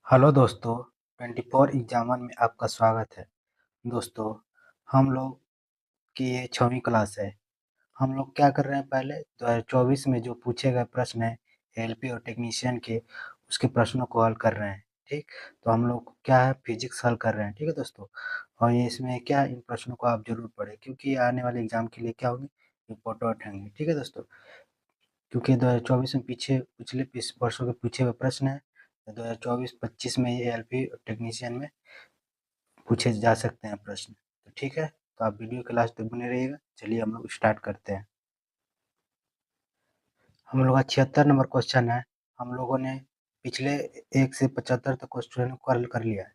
Hello दोस्तों, 24 examiner में आपका स्वागत है। दोस्तों, हम लोग की ये 6वीं क्लास है। हम लोग क्या कर रहे हैं, पहले 2024 में जो पूछे गए प्रश्न हैं एलपी और टेक्नीशियन के, उसके प्रश्नों को हल कर रहे हैं। ठीक, तो हम लोग क्या है, फिजिक्स हल कर रहे हैं। ठीक है दोस्तों, और ये इसमें क्या इन प्रश्नों को आप जरूर पढ़ें, क्योंकि ये आने वाले एग्जाम के लिए क्या होंगे, इम्पोर्टेंट होंगे। ठीक है दोस्तों, क्योंकि 2024 में पीछे पिछले वर्षों के पूछे हुए प्रश्न है, 2024-25 में ये एलपी टेक्नीशियन में पूछे जा सकते हैं प्रश्न। तो ठीक है, तो आप वीडियो के लास्ट तक बने रहिएगा। चलिए हम लोग स्टार्ट करते हैं। हम लोग का 76 नंबर क्वेश्चन है। हम लोगों ने पिछले 1 से 75 तक क्वेश्चन को हल कर लिया है।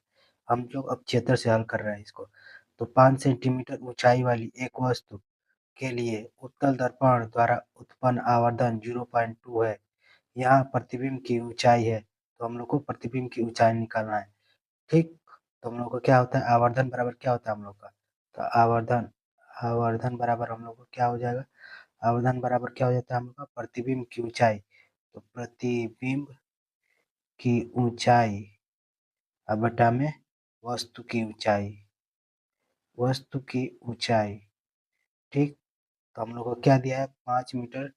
हम लोग अब 76 से हल कर रहे हैं इसको। तो 5 सेंटीमीटर ऊंचाई वाली एक वस्तु के लिए उत्तल दर्पण द्वारा उत्पन्न आवर्धन 0.2 है। यहाँ प्रतिबिंब की ऊंचाई है, तो हम लोग को प्रतिबिंब की ऊंचाई निकालना है। ठीक, तो हम लोग को क्या होता है, आवर्धन बराबर क्या होता है हम लोग का, तो आवर्धन आवर्धन बराबर हम लोग को क्या हो जाएगा, आवर्धन बराबर क्या हो जाता है हम लोग का, प्रतिबिंब की ऊंचाई। तो प्रतिबिंब की ऊंचाई अब बटा में वस्तु की ऊंचाई, वस्तु की ऊंचाई। ठीक, तो हम लोग को क्या दिया है, 5 मीटर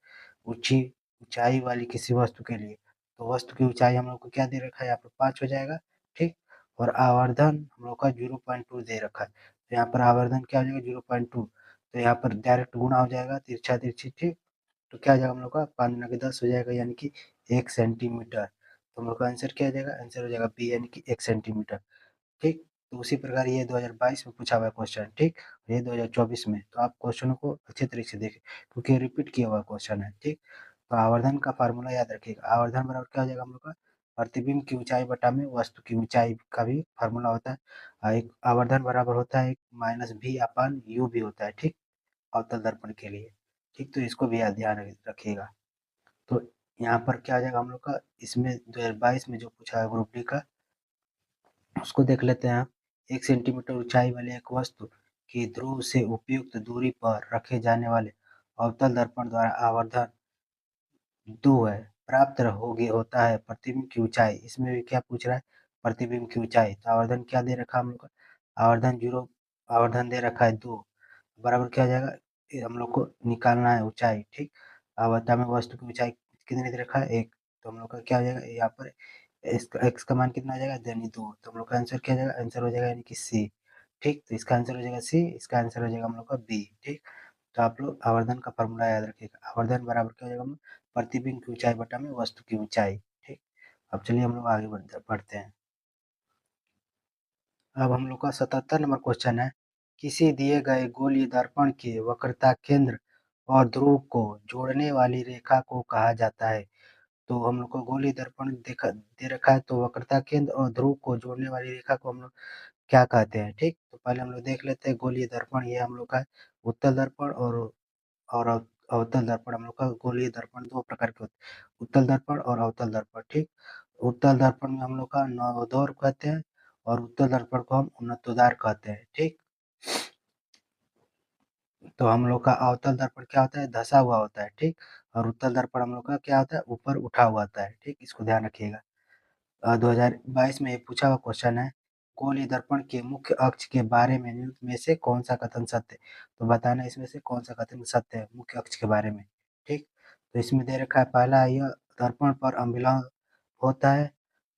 ऊंची ऊंचाई वाली किसी वस्तु के लिए, तो वस्तु की ऊंचाई हम लोग को क्या दे रखा है, यहाँ पर 5 हो जाएगा। ठीक, और आवर्धन हम लोग का 0.2 दे रखा है, तो यहाँ पर आवर्धन क्या हो जाएगा, 0.2। तो यहाँ पर डायरेक्ट गुणा हो जाएगा, तिरछा तिरछी। ठीक, तो क्या हो जाएगा हम लोग का, 5×10 हो जाएगा, यानी कि 1 सेंटीमीटर। तो हम लोग का आंसर क्या आ जाएगा, आंसर हो जाएगा बी, यानी कि 1 सेंटीमीटर। ठीक, तो उसी प्रकार ये 2022 में पूछा हुआ क्वेश्चन। ठीक, ये 2024 में, तो आप क्वेश्चनों को अच्छे तरीके से देखें, क्योंकि रिपीट किया हुआ क्वेश्चन है। ठीक, तो आवर्धन का फार्मूला याद रखिएगा। आवर्धन बराबर क्या हो जाएगा हम लोग का, प्रतिबिंब की ऊंचाई बटा में वस्तु की ऊंचाई का भी फार्मूला होता है। एक आवर्धन बराबर होता है, एक माइनस भी अपन यू भी होता है। ठीक, अवतल दर्पण के लिए। ठीक, तो इसको भी याद ध्यान रखिएगा। तो यहाँ पर क्या आ जाएगा हम लोग का, इसमें 2022 में जो पूछा है ग्रुप डी का, उसको देख लेते हैं। 1 सेंटीमीटर ऊंचाई वाली एक वस्तु की ध्रुव से उपयुक्त दूरी पर रखे जाने वाले अवतल दर्पण द्वारा आवर्धन 2 है, प्राप्त होगी होता है प्रतिबिंब की ऊंचाई। इसमें भी क्या पूछ रहा है, प्रतिबिंब की ऊंचाई। तो आवर्धन क्या दे रखा है हम लोग का, आवर्धन 0, आवर्धन दे रखा है 2, बराबर क्या हो जाएगा, ये हम लोग को निकालना है ऊंचाई। ठीक, अवस्था में वस्तु की ऊंचाई कितनी दे रखा है, 1, तो हम लोग का क्या हो जाएगा, यहाँ पर इसका एक्स का मान कितना आ जाएगा, यानी 2। तो हम लोग का आंसर क्या हो जाएगा, आंसर हो जाएगा यानी कि सी। ठीक, तो इसका आंसर हो जाएगा सी, इसका आंसर हो जाएगा हम लोग का बी। ठीक, तो आप लोग आवर्धन का फॉर्मूला याद रखिएगा। आवर्धन बराबर क्या हो जाएगा, हम प्रतिबिंब की ऊंचाई बटा में वस्तु की ऊंचाई। ठीक, अब चलिए हम लोग आगे बढ़ते हैं। अब हम लोग का 77 नंबर क्वेश्चन है। किसी दिए गए गोलीय दर्पण के वक्रता केंद्र और ध्रुव को जोड़ने वाली रेखा को कहा जाता है। तो हम लोग को गोलीय दर्पण दे रखा है, तो वक्रता केंद्र और ध्रुव को जोड़ने वाली रेखा को हम लोग क्या कहते हैं। ठीक, तो पहले हम लोग देख लेते हैं गोलीय दर्पण, ये हम लोग का उत्तल दर्पण और अवतल दर्पण। हम लोग का गोलीय दर्पण दो प्रकार के होते हैं, उत्तल दर्पण और अवतल दर्पण। ठीक, उत्तल दर्पण में हम लोग का नवोदय कहते हैं, और उत्तल दर्पण को हम उन्नतोदार कहते हैं। ठीक, तो हम लोग का अवतल दर्पण क्या होता है, धंसा हुआ होता है। ठीक, और उत्तल दर्पण हम लोग का क्या होता है, ऊपर उठा हुआ होता है। ठीक, इसको ध्यान रखिएगा। 2022 में ये पूछा हुआ क्वेश्चन है, गोलीय दर्पण के मुख्य अक्ष के बारे में निम्न में से कौन सा कथन सत्य है। तो बताना इसमें से कौन सा कथन सत्य है मुख्य अक्ष के बारे में। ठीक, तो इसमें दे रखा है, पहला यह दर्पण पर अभिलंब होता है।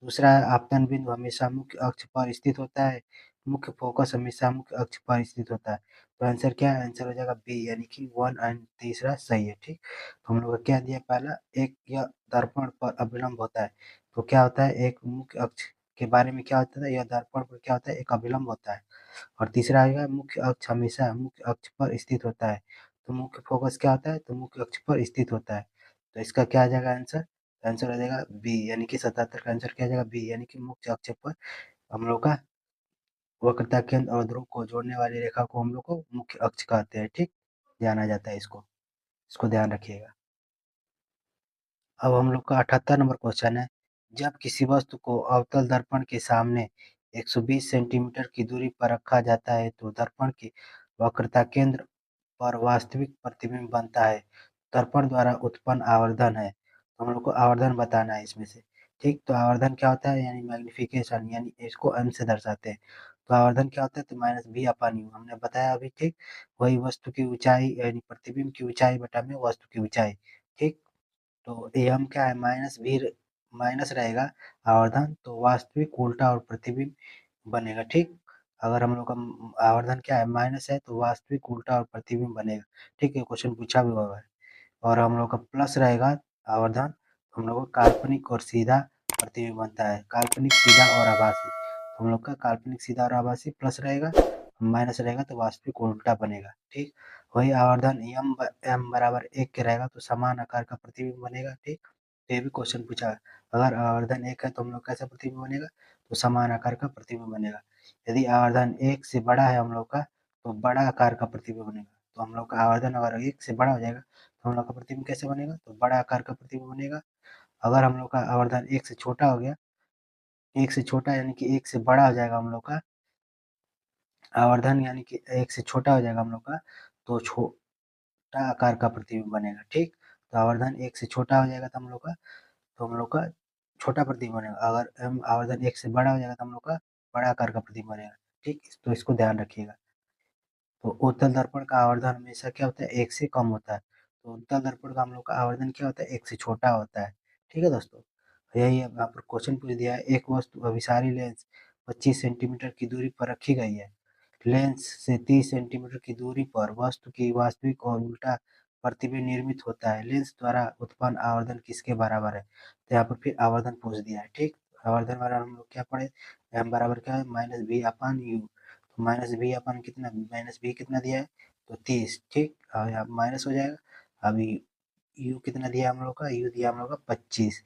दूसरा है, आपतन बिंदु हमेशा मुख्य अक्ष पर स्थित होता है। मुख्य फोकस हमेशा मुख्य अक्ष पर स्थित होता है। तो आंसर क्या है, आंसर हो जाएगा बी, यानी कि 1 एंड तीसरा सही है। ठीक, तो हम लोग का क्या दिया, पहला एक, यह दर्पण पर अभिलंब होता है। तो क्या होता है, एक मुख्य अक्ष के बारे में क्या होता है, यह दर्पण पर क्या होता है, एक अभिलंब होता है। और तीसरा आएगा, मुख्य अक्ष हमेशा मुख्य अक्ष पर स्थित होता है। तो मुख्य फोकस क्या होता है, तो मुख्य अक्ष पर स्थित होता है। तो इसका क्या आ जाएगा आंसर, आंसर हो जाएगा बी, यानी कि 77 का आंसर क्या आ जाएगा, बी, यानी कि मुख्य अक्ष पर हम लोग का वक्रता केंद्र और ध्रुव को जोड़ने वाली रेखा को हम लोग को मुख्य अक्ष कहते हैं। ठीक, जाना जाता है इसको, इसको ध्यान रखिएगा। अब हम लोग का 78 नंबर क्वेश्चन है। जब किसी वस्तु को अवतल दर्पण के सामने 120 सेंटीमीटर की दूरी पर रखा जाता है, तो दर्पण की वक्रता केंद्र पर वास्तविक प्रतिबिंब बनता है। दर्पण द्वारा उत्पन्न आवर्धन है, तो हम लोग को आवर्धन बताना है इसमें से। ठीक। तो आवर्धन क्या होता है, यानी मैग्नीफिकेशन, यानी इसको m से दर्शाते हैं। तो आवर्धन क्या होता है, तो माइनस बी अपान यू हमने बताया अभी। ठीक। वही वस्तु की ऊंचाई यानी प्रतिबिंब की ऊंचाई बटा में वस्तु की ऊंचाई। ठीक। तो m क्या है, माइनस भी माइनस रहेगा आवर्धन, तो वास्तविक उल्टा और प्रतिबिंब बनेगा। ठीक। अगर हम लोग का आवर्धन क्या है, माइनस है, तो वास्तविक उल्टा और प्रतिबिंब बनेगा। ठीक है, क्वेश्चन पूछा भी हुआ है। और हम लोग का प्लस रहेगा आवर्धन, हम लोग का काल्पनिक और सीधा प्रतिबिंब बनता है, काल्पनिक सीधा और आभासी। तो हम लोग का काल्पनिक सीधा और आभासी प्लस रहेगा, माइनस रहेगा तो वास्तविक उल्टा बनेगा। ठीक। वही आवर्धन m बराबर 1 के रहेगा तो समान आकार का प्रतिबिंब बनेगा। ठीक। तो ये भी क्वेश्चन पूछा है। अगर आवर्धन 1 है तो हम लोग कैसा प्रतिबिंब बनेगा, तो समान आकार का प्रतिबिंब बनेगा। यदि आवर्धन 1 से बड़ा है हम लोग का, तो बड़ा आकार का प्रतिबिंब बनेगा। तो हम लोग का आवर्धन अगर 1 से बड़ा हो जाएगा तो हम लोग का प्रतिबिंब कैसे बनेगा, तो बड़ा आकार का प्रतिबिंब बनेगा। अगर हम लोग का आवर्धन 1 से छोटा हो गया, 1 से छोटा यानी कि 1 से बड़ा हो जाएगा हम लोग का आवर्धन, यानी कि 1 से छोटा हो जाएगा हम लोग का, तो छोटा आकार का प्रतिबिंब बनेगा। ठीक। तो आवर्धन 1 से छोटा हो जाएगा तो हम लोग का, छोटा प्रतिबिंब बनेगा। अगर आवर्धन 1 से बड़ा हो जाएगा तो हम लोग का बड़ा आकार का प्रतिबिंब बनेगा। ठीक। तो इसको ध्यान रखिएगा। तो उत्तल दर्पण का आवर्धन हमेशा क्या होता है, 1 से कम होता है। तो उत्तल दर्पण का हम लोग का आवर्धन क्या होता है, 1 से छोटा होता है। ठीक है दोस्तों। यही यहाँ पर क्वेश्चन पूछ दिया है, एक वस्तु अभिसारी लेंस 25 सेंटीमीटर की दूरी पर रखी गई है। लेंस से 30 सेंटीमीटर की दूरी पर वस्तु की वास्तविक और उल्टा प्रतिबिंब निर्मित होता है। लेंस द्वारा उत्पन्न आवर्धन किसके बराबर है, तो यहाँ पर फिर आवर्धन पूछ दिया है। ठीक। आवर्धन बराबर हम लोग क्या पढ़े, m बराबर क्या है, माइनस बी अपान यू। तो माइनस बी अपन कितना, माइनस बी कितना दिया है, तो 30। ठीक। और यहाँ माइनस हो जाएगा। अभी यू कितना दिया हम लोग का, यू दिया हम लोग का 25।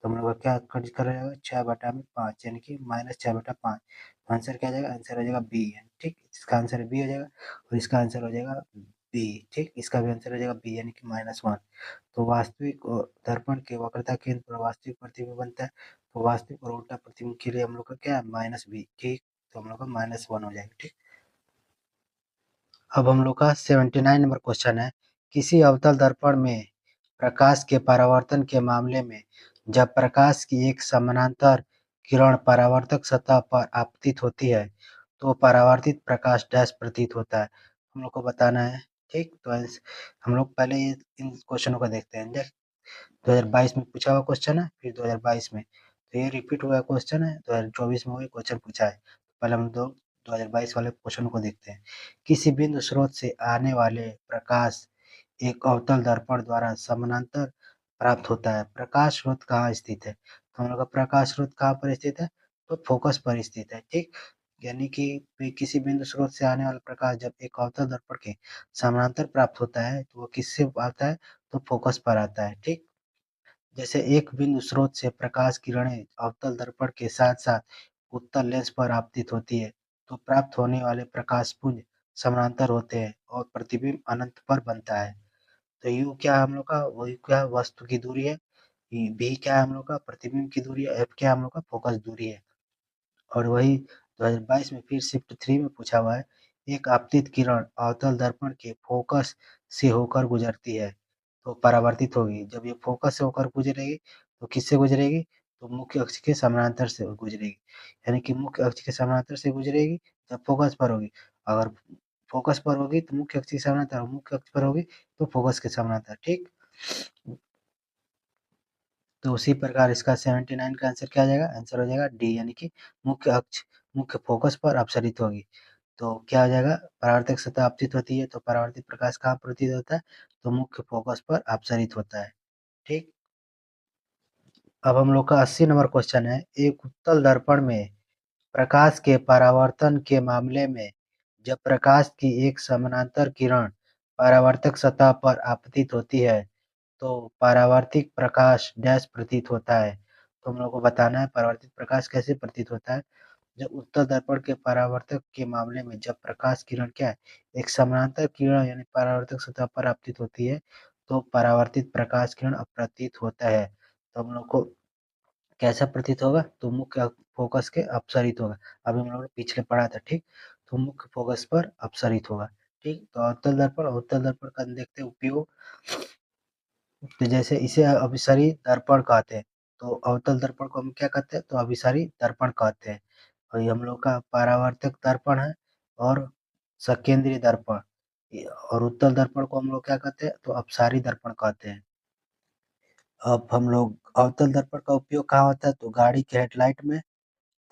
तो हम लोग का क्या कट कर जाएगा, 6/5 यानी कि -6/5। आंसर क्या आ जाएगा, आंसर हो जाएगा बी। ठीक। इसका आंसर बी हो जाएगा और इसका आंसर हो जाएगा बी। ठीक। इसका भी आंसर हो जाएगा बी यानी कि -1। तो वास्तविक दर्पण के वक्रता केंद्र पर वास्तविक प्रतिबिंब बनता है। तो वास्तविक और उल्टा प्रतिबिंब के लिए हम लोग का क्या है, -b। ठीक। तो हम लोग का -1 हो जाएगा। ठीक। अब हम लोग का 79 नंबर क्वेश्चन है, किसी अवतल दर्पण में प्रकाश के परावर्तन के मामले में जब प्रकाश की एक समानांतर किरण परावर्तक सतह पर आपतित होती है तो परावर्तित प्रकाश डैश प्रतीत होता है, हम लोग को बताना है। ठीक। तो हम लोग पहले इन क्वेश्चनों को देखते हैं। 2022 में पूछा हुआ क्वेश्चन है, फिर 2022 में, तो ये रिपीट हुआ क्वेश्चन है, 2024 में वही क्वेश्चन पूछा है। पहले हम लोग 2022 वाले क्वेश्चन को देखते हैं। किसी बिंदु स्रोत से आने वाले प्रकाश एक अवतल दर्पण द्वारा समानांतर प्राप्त होता है। प्रकाश स्रोत कहाँ स्थित है, तो हम लोग का प्रकाश स्रोत कहाँ पर स्थित है, तो फोकस पर स्थित है। ठीक। यानी कि किसी बिंदु स्रोत से आने वाला प्रकाश जब एक अवतल दर्पण के समानांतर प्राप्त होता है तो वो किससे आता है, तो फोकस पर आता है। ठीक। जैसे एक बिंदु स्रोत से प्रकाश किरणें अवतल दर्पण के साथ-साथ उत्तल लेंस पर आपतित होती है, तो प्राप्त होने वाले प्रकाशपुंज समानांतर होते हैं और प्रतिबिंब अनंत पर बनता है। तो यू क्या है हम लोग का, वही क्या है, वस्तु की दूरी है। बी क्या है हम लोग का, प्रतिबिंब की दूरी है। एफ क्या है हम लोग का, फोकस दूरी है। और वही 2022 में फिर शिफ्ट 3 में पूछा हुआ है, एक आपतित किरण अवतल दर्पण के फोकस से होकर गुजरती है तो परावर्तित होगी। जब ये फोकस से होकर गुजरेगी तो किससे गुजरेगी, तो मुख्य अक्ष के समानांतर से गुजरेगी। यानी कि मुख्य अक्ष के समानांतर से गुजरेगी जब फोकस पर होगी। अगर फोकस पर होगी तो मुख्य अक्ष के समानांतर, मुख्य अक्ष पर होगी तो फोकस के समानांतर। ठीक। तो उसी प्रकार इसका 79 का आंसर क्या आ जाएगा, आंसर हो जाएगा डी, यानी कि मुख्य अक्ष मुख्य फोकस पर अपसरित होगी। तो क्या हो जाएगा, परावर्तक सतह आपतित होती है तो परावर्तित प्रकाश कहाँ प्रतीत होता है, तो मुख्य फोकस पर अपसरित होता है। ठीक। अब हम लोग का 80 नंबर क्वेश्चन है, एक उत्तल दर्पण में प्रकाश के परावर्तन के मामले में जब प्रकाश की एक समानांतर किरण परावर्तक सतह पर आपतित होती है तो परावर्तित प्रकाश डैश प्रतीत होता है। तो हम लोग को बताना है परावर्तित प्रकाश कैसे प्रतीत होता है। जब उत्तल दर्पण के परावर्तक के मामले में जब प्रकाश किरण क्या है, एक समानांतर किरण यानी परावर्तक सतह पर आपतित होती है तो परावर्तित प्रकाश किरण अप्रतीत होता है। तो हम लोग को कैसा प्रतीत होगा, तो मुख्य फोकस के अपसरित होगा। अभी हम लोगों ने पिछले पढ़ा था। ठीक। तो मुख्य फोकस पर अपसरित होगा। ठीक। तो अवतल दर्पण का देखते हैं उपयोग। तो जैसे इसे अभिसरी दर्पण कहते हैं। तो अवतल दर्पण को हम क्या कहते हैं, तो अभिसारी दर्पण कहते हैं। और ये हम लोग का परावर्तक दर्पण है और सकेंद्रीय दर्पण। और उत्तल दर्पण को हम लोग क्या कहते हैं, तो अपसारी दर्पण कहते हैं। अब हम लोग अवतल दर्पण का उपयोग कहाँ होता है, तो गाड़ी के हेडलाइट में,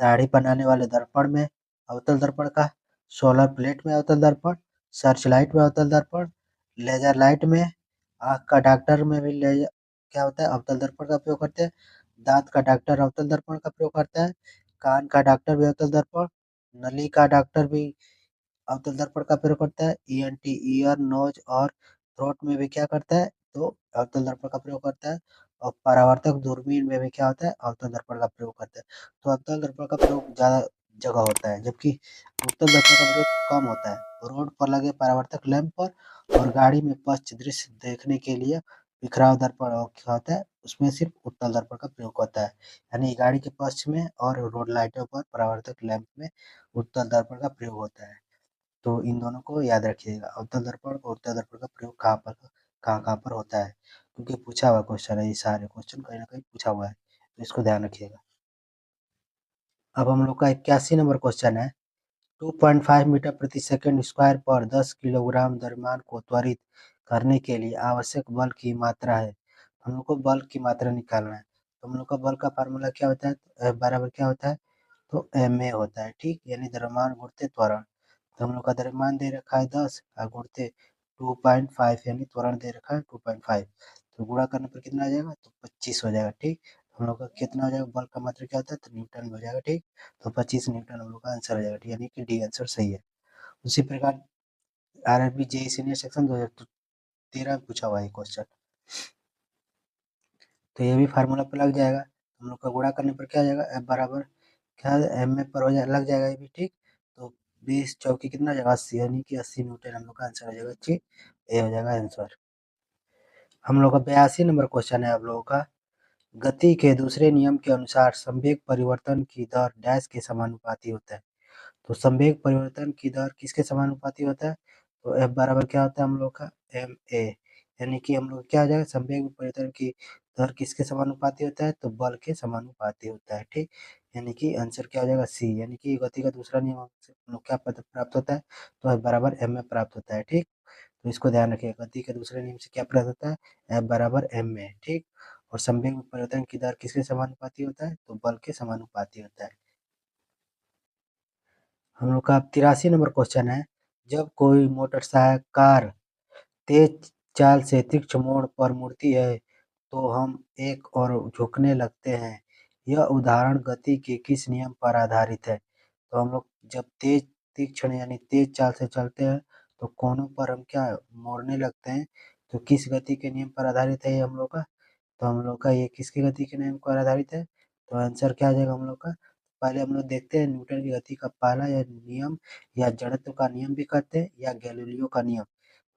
दाढ़ी बनाने वाले दर्पण में अवतल दर्पण का, सोलर प्लेट में अवतल दर्पण, सर्च लाइट में अवतल दर्पण, लेजर लाइट में, आँख का डॉक्टर में भी लेजर क्या होता है, अवतल दर्पण का उपयोग करते हैं। दांत का डॉक्टर अवतल दर्पण का प्रयोग करता है। कान का डॉक्टर भी अवतल दर्पण, नली का डॉक्टर भी अवतल दर्पण का प्रयोग करता है। ईएनटी ईयर, नोज और थ्रोट में भी क्या करता है, तो अवतल दर्पण का प्रयोग करता है। और परावर्तक दूरबीन में भी क्या होता है, अवतल दर्पण का प्रयोग करता है। तो अवतल दर्पण का प्रयोग ज़्यादा जगह होता है, जबकि उत्तल दर्पण का प्रयोग कम होता है। रोड पर लगे परावर्तक लैंप पर और गाड़ी में पश्च दृश्य देखने के लिए बिखराव दर्पण क्या होता है, उसमें सिर्फ उत्तल दर्पण का प्रयोग होता है। यानी गाड़ी के पश्च में और रोड लाइटों पर परावर्तक लैंप में उत्तल दर्पण का प्रयोग होता है। तो इन दोनों को याद रखिएगा, अवतल दर्पण और उत्तल दर्पण का प्रयोग कहाँ-कहाँ पर होता है। क्योंकि पूछा हुआ क्वेश्चन है, ये सारे क्वेश्चन कहीं न कहीं पूछा हुआ है, तो इसको ध्यान रखिएगा। अब हम लोग का 81 नंबर क्वेश्चन है, 2.5 मीटर प्रति सेकंड स्क्वायर पर 10 किलोग्राम द्रव्यमान को त्वरित करने के लिए आवश्यक बल की मात्रा है। हम लोग को बल की मात्रा निकालना है। तो हम लोग का बल का फार्मूला क्या होता है, तो F बराबर क्या होता है, तो ma होता है, ठीक, यानी द्रव्यमान गुणित त्वरण। तो हम लोग का द्रव्यमान दे रखा है 10 और गुणित 2.5 यानी त्वरण दे रखा है 2.5। तो गुणा करने पर कितना आ जाएगा, तो 25 हो जाएगा, ठीक। हम लोग का कितना हो जाएगा, बल का मात्रा क्या होता है, तो न्यूटन में हो जाएगा, ठीक। तो 25 न्यूटन हम लोग का आंसर हो जाएगा, ठीक, यानी कि डी आंसर सही है। उसी प्रकार आरआरबी जेईई सीनियर सेक्शन 2013 में पूछा हुआ है क्वेश्चन, तो ये भी फार्मूला पर लग जाएगा। हम लोग का गुणा करने पर क्या आ जाएगा, एफ बराबर क्या एम ए पर हो जाए, लग जाएगा ये भी, ठीक। तो 20 चौकी कितना हो जाएगा, 80, यानी कि 80 न्यूटन हम लोग का आंसर हो जाएगा, ठीक। ये हो जाएगा आंसर। हम लोग का 82 नंबर क्वेश्चन है आप लोगों का, गति के दूसरे नियम के अनुसार संवेग परिवर्तन की दर डैश के समानुपाती होता है। तो संवेग परिवर्तन की दर किसके समानुपाती होता है, तो एफ बराबर क्या होता है हम लोग का एम ए, यानी कि हम लोग क्या आ जाएगा, संवेग परिवर्तन की दर किसके समानुपाती होता है, तो बल के समानुपाती होता है, ठीक। यानी कि आंसर क्या हो जाएगा सी, यानी कि गति का दूसरा नियम हमसे हम लोग क्या पता प्राप्त होता है, तो एफ बराबर एम ए प्राप्त होता है, ठीक। तो इसको ध्यान रखिएगा, गति के दूसरे नियम से क्या प्राप्त होता है, एफ बराबर एम ए, ठीक। और संवेग परिवर्तन की दर किसके समानुपाती होता है, तो बल के समानुपाती होता है। हम लोग का 83 नंबर क्वेश्चन है, जब कोई मोटरसाइकिल कार तेज चाल से तीक्ष्ण मोड़ पर मुड़ती है तो हम एक और झुकने लगते हैं। यह उदाहरण गति के किस नियम पर आधारित है। तो हम लोग जब तेज तीक्ष्ण यानी तेज चाल से चलते हैं तो कोनों पर हम क्या मोड़ने लगते हैं, तो किस गति के नियम पर आधारित है ये हम लोग का, तो हम लोग का ये किसकी गति के नियम पर आधारित है, तो आंसर क्या आ जाएगा हम लोग का, पहले हम लोग देखते हैं न्यूटन की गति का पहला या नियम या जड़त्व का नियम भी कहते हैं या गैलीलियो का नियम।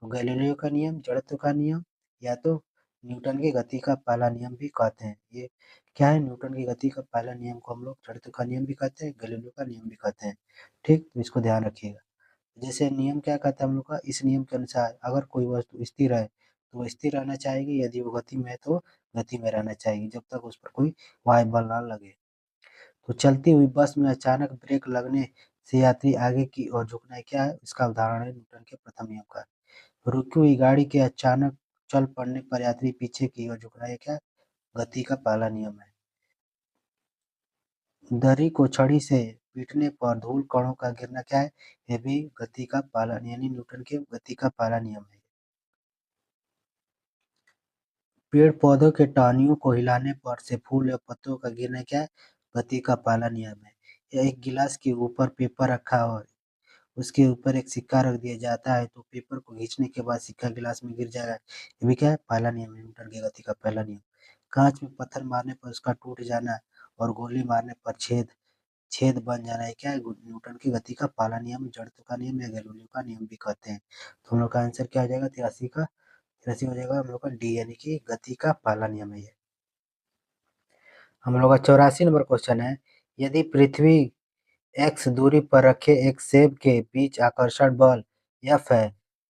तो गैलीलियो का नियम, जड़त्व का नियम या तो न्यूटन की गति का पहला नियम भी कहते हैं। ये क्या है, न्यूटन की गति का पहला नियम को हम लोग जड़त्व का नियम भी कहते हैं, गैलीलियो का नियम भी कहते हैं, ठीक। तो इसको ध्यान रखिएगा। जैसे नियम क्या कहता है हम लोग का, इस नियम के अनुसार अगर कोई वस्तु स्थिर है तो वो स्थिर रहना चाहेगी, यदि वो गति में है तो गति में रहना चाहेगी, जब तक उस पर कोई वायु बल ना लगे। तो चलती हुई बस में अचानक ब्रेक लगने से यात्री आगे की ओर झुकना है, क्या है, इसका उदाहरण है न्यूटन के प्रथम नियम का। रुकी हुई गाड़ी के अचानक चल पड़ने पर यात्री पीछे की ओर झुकना, ये क्या है, गति का पहला नियम है। दरी को छड़ी से पीटने पर धूल कणों का गिरना क्या है, ये भी गति का पहला यानी न्यूटन के गति का पहला नियम है। पेड़ पौधों के टहनियों को हिलाने पर से फूल या पत्तों का गिरना क्या है, गति का पहला नियम है। या एक गिलास के ऊपर पेपर रखा हो, उसके ऊपर एक सिक्का रख दिया जाता है तो पेपर को खींचने के बाद सिक्का गिलास में गिर जाएगा, ये भी क्या है, पहला नियम है, न्यूटन की गति का पहला नियम। कांच में पत्थर मारने पर उसका टूट जाना और गोली मारने पर छेद छेद बन जाना, है क्या है, न्यूटन की गति का पहला नियम, जड़त्व का नियम या गैलीलियो का नियम भी कहते हैं। तो हम लोग का आंसर क्या हो जाएगा, 83 हो जाएगा हम लोग का डी, यानी कि गति का पहला नियम है ये। हम लोग का 84 नंबर क्वेश्चन है, यदि पृथ्वी एक्स दूरी पर रखे एक सेब के बीच आकर्षण बल F है,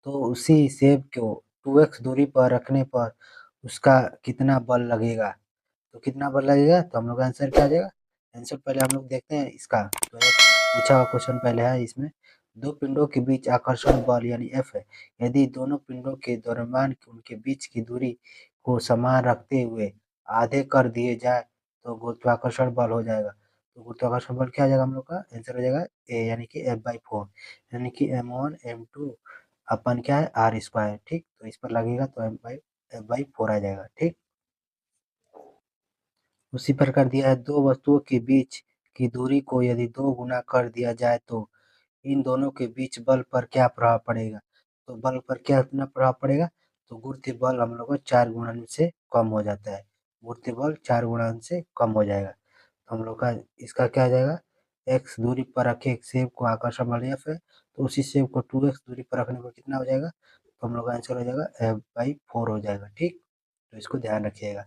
तो उसी सेब को 2x दूरी पर रखने पर उसका कितना बल लगेगा। तो कितना बल लगेगा, तो हम लोग का आंसर क्या आ जाएगा। आंसर पहले हम लोग देखते हैं इसका, तो एक पूछा हुआ क्वेश्चन पहले है इसमें, दो पिंडों के बीच आकर्षण बल यानी एफ है, यदि दोनों पिंडों के द्रव्यमान उनके बीच की दूरी को समान रखते हुए आधे कर दिए जाए तो गुरुत्वाकर्षण बल हो जाएगा। तो गुरुत्वाकर्षण बल क्या आ जाएगा, हम लोग का आंसर हो जाएगा ए यानी कि F/4, यानी कि m1 m2 अपन क्या है आर स्क्वायर। ठीक, तो इस पर लगेगा तो F/4 आ जाएगा। ठीक, उसी प्रकार दिया है, दो वस्तुओं के बीच की दूरी को यदि 2 गुना कर दिया जाए तो इन दोनों के बीच बल पर क्या प्रभाव पड़ेगा। तो बल पर क्या कितना प्रभाव पड़ेगा, तो गुरुत्व बल हम लोग को 4 गुणन से कम हो जाता है, गुरुत्व बल 4 गुणन से कम हो जाएगा। तो हम लोग का इसका क्या आ जाएगा, x दूरी पर रखे एक सेब को आकर्षण बल F है, तो उसी सेब को 2x दूरी पर रखने पर कितना हो जाएगा, तो हम लोग का आंसर हो जाएगा F/4 हो जाएगा। ठीक, तो इसको ध्यान रखिएगा।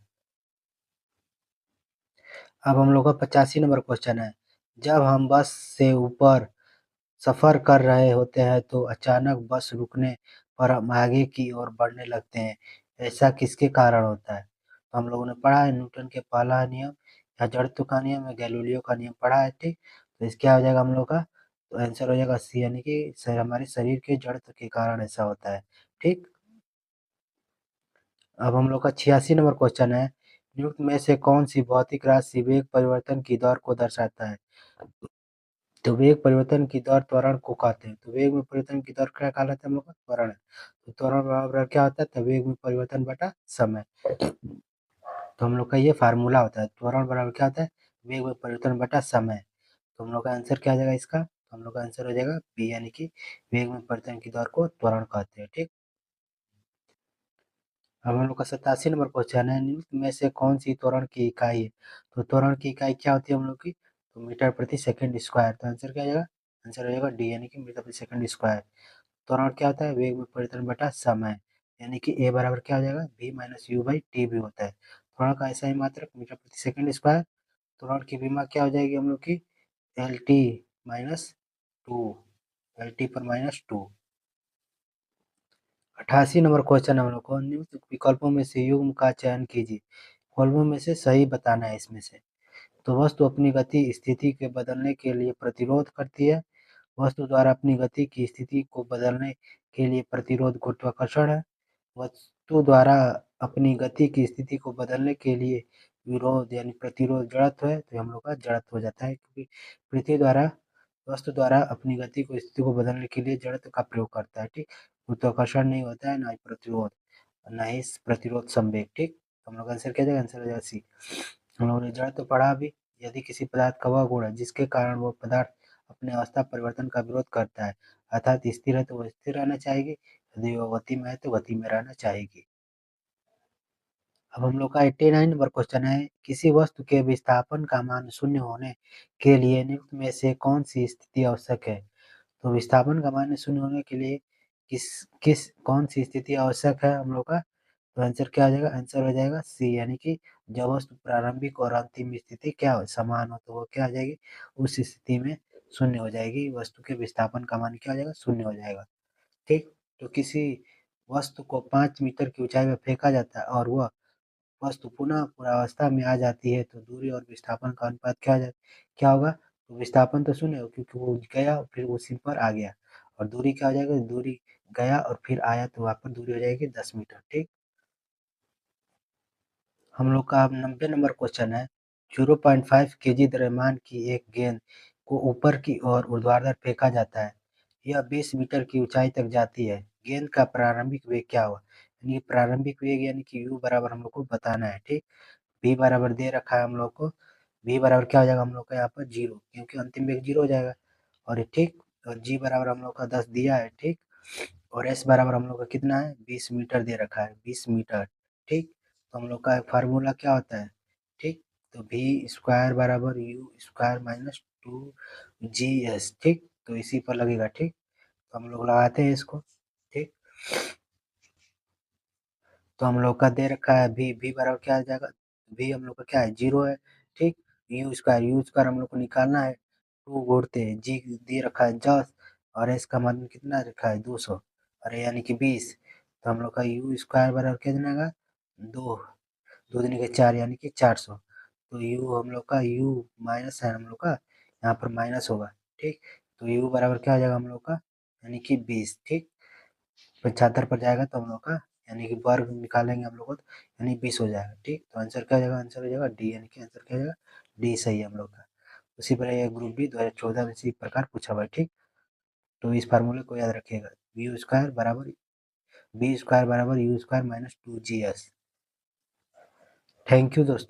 अब हम लोग का 85 नंबर क्वेश्चन है, जब हम बस से ऊपर सफ़र कर रहे होते हैं तो अचानक बस रुकने पर हम आगे की ओर बढ़ने लगते हैं, ऐसा किसके कारण होता है। तो हम लोगों ने पढ़ा है न्यूटन के पहला नियम या जड़त्व का नियम या गैलीलियो का नियम पढ़ा है। ठीक, तो इसके क्या हो जाएगा हम लोग का, तो आंसर हो जाएगा सी, यानी कि हमारे शरीर के जड़त्व के कारण ऐसा होता है। ठीक, अब हम लोग का 86 नंबर क्वेश्चन है, निम्न में से कौन सी भौतिक राशि वेग परिवर्तन की दर को दर्शाता है। तो वेग परिवर्तन की दर त्वरण को कहते हैं। तो वेग में परिवर्तन की दर क्या कहलाता है हम लोग का, त्वरण है। तो त्वरण बराबर क्या होता है, तो वेग में परिवर्तन बटा समय। तो हम लोग का ये फार्मूला होता है, त्वरण बराबर क्या होता है, वेग में परिवर्तन बटा समय। तो हम लोग का आंसर क्या आ जाएगा इसका, तो हम लोग का आंसर हो जाएगा बी, यानी कि वेग में परिवर्तन की दर को त्वरण कहते हैं। ठीक, अब हम लोग का 87 नंबर क्वेश्चन है, निम्न में से कौन सी त्वरण की इकाई है। तो त्वरण की इकाई क्या होती है हम लोग की, तो मीटर प्रति सेकंड स्क्वायर। तो आंसर क्या आ जाएगा, आंसर हो जाएगा डी, यानी कि मीटर प्रति सेकंड स्क्वायर। त्वरण क्या होता है, वेग में परिवर्तन बटा समय, यानी कि ए बराबर क्या हो जाएगा, v minus you by T भी होता है। त्वरण का ऐसा ही मात्रक मीटर प्रति सेकंड स्क्वायर। त्वरण की विमा क्या हो जाएगी हम लोग की, L T minus two, L T पर माइनस टू। 88 नंबर क्वेश्चन हम लोग को, निम्न विकल्पों में से युग्म का चयन कीजिए, विकल्पों में से सही बताना है इसमें से। तो वस्तु अपनी गति स्थिति के बदलने के लिए प्रतिरोध करती है, वस्तु द्वारा अपनी गति की स्थिति को बदलने के लिए प्रतिरोध गुरुत्वाकर्षण है, वस्तु द्वारा अपनी गति की स्थिति को बदलने के लिए विरोध यानी प्रतिरोध जड़त्व है। तो हम लोग का जड़त्व हो जाता है, क्योंकि पृथ्वी द्वारा वस्तु द्वारा अपनी गति को स्थिति को बदलने के लिए जड़त्व का प्रयोग करता है। ठीक, गुरुत्वाकर्षण नहीं होता है, ना ही प्रतिरोध, ना ही प्रतिरोध संवेग। ठीक, तो हम लोग आंसर क्या जाएगा, आंसर हो जाएगा सी। हम लोगों ने जड़ तो पढ़ा भी, यदि किसी पदार्थ का वह गुण है जिसके कारण वो पदार्थ अपने अवस्था परिवर्तन का विरोध करता है, अर्थात स्थिर है तो वह स्थिर रहना चाहेगी, यदि वह गति में है तो गति में रहना चाहेगी। अब हम लोग का 89 नंबर क्वेश्चन है, किसी वस्तु के विस्थापन का मान शून्य होने के लिए निम्न में से कौन सी स्थिति आवश्यक है। तो विस्थापन का मान शून्य होने के लिए किस किस कौन सी स्थिति आवश्यक है हम लोग का, तो आंसर क्या आ जाएगा, आंसर हो जाएगा सी, यानी कि जब वस्तु प्रारंभिक और अंतिम स्थिति क्या हो समान हो तो वो क्या आ जाएगी, उस स्थिति में शून्य हो जाएगी, वस्तु के विस्थापन का मान क्या हो जाएगा, शून्य हो जाएगा। ठीक, तो किसी वस्तु को 5 मीटर की ऊंचाई में फेंका जाता है और वह वस्तु पुनः पूर्वावस्था में आ जाती है, तो दूरी और विस्थापन का अनुपात क्या होगा, तो विस्थापन तो शून्य हो क्योंकि वो गया फिर उसी पर आ गया, और दूरी क्या हो जाएगा, दूरी गया और फिर आया तो वहाँ पर दूरी हो जाएगी 10 मीटर। ठीक, हम लोग का अब 90 नंबर क्वेश्चन है, 0.5 केजी द्रव्यमान की एक गेंद को ऊपर की ओर ऊर्ध्वाधर फेंका जाता है, यह 20 मीटर की ऊंचाई तक जाती है, गेंद का प्रारंभिक वेग क्या हुआ, यानी प्रारंभिक वेग यानी कि u बराबर हम लोग को बताना है। ठीक, v बराबर दे रखा है हम लोग को, v बराबर क्या हो जाएगा हम लोग का यहाँ पर 0, क्योंकि अंतिम वेग 0 हो जाएगा, और ये ठीक, और g बराबर हम लोग का 10 दिया है। ठीक, और s बराबर हम लोग का कितना है, 20 मीटर दे रखा है, 20 मीटर। ठीक, तो हम लोग का फार्मूला क्या होता है, ठीक, तो v स्क्वायर बराबर यू स्क्वायर माइनस 2 GS। ठीक, तो इसी पर लगेगा। ठीक, तो हम लोग लगाते हैं इसको। ठीक, तो हम लोग का दे रखा है v बराबर क्या आ जाएगा, v हम लोग का क्या है, 0 है। ठीक, यू स्क्वायर हम लोग को निकालना है, 2 गुणते जी दे रखा है 10, और s का मान कितना रखा है 200, अरे यानी कि 20, तो हम लोग का यू स्क्वायर बराबर क्या बनेगा, 2 2 दूनी के 4 यानी कि 400। तो u हम लोग का u माइनस है हम लोग का, यहाँ पर माइनस होगा, ठीक। तो u बराबर क्या हो जाएगा हम लोग का, यानी कि 20, ठीक। 75 पर जाएगा तो हम लोग का यानी कि वर्ग निकालेंगे हम लोग को, यानी 20 हो जाएगा, ठीक। तो आंसर क्या हो जाएगा, आंसर हो जाएगा डी, यानी कि आंसर क्या हो जाएगा डी सही है हम लोग का। उसी प्रकार ये ग्रुप बी 2014 में इसी प्रकार पूछा हुआ है, ठीक। तो इस फार्मूले को याद रखिएगा, बी स्क्वायर बराबर you square minus 2 G S. Thank you दोस्तों।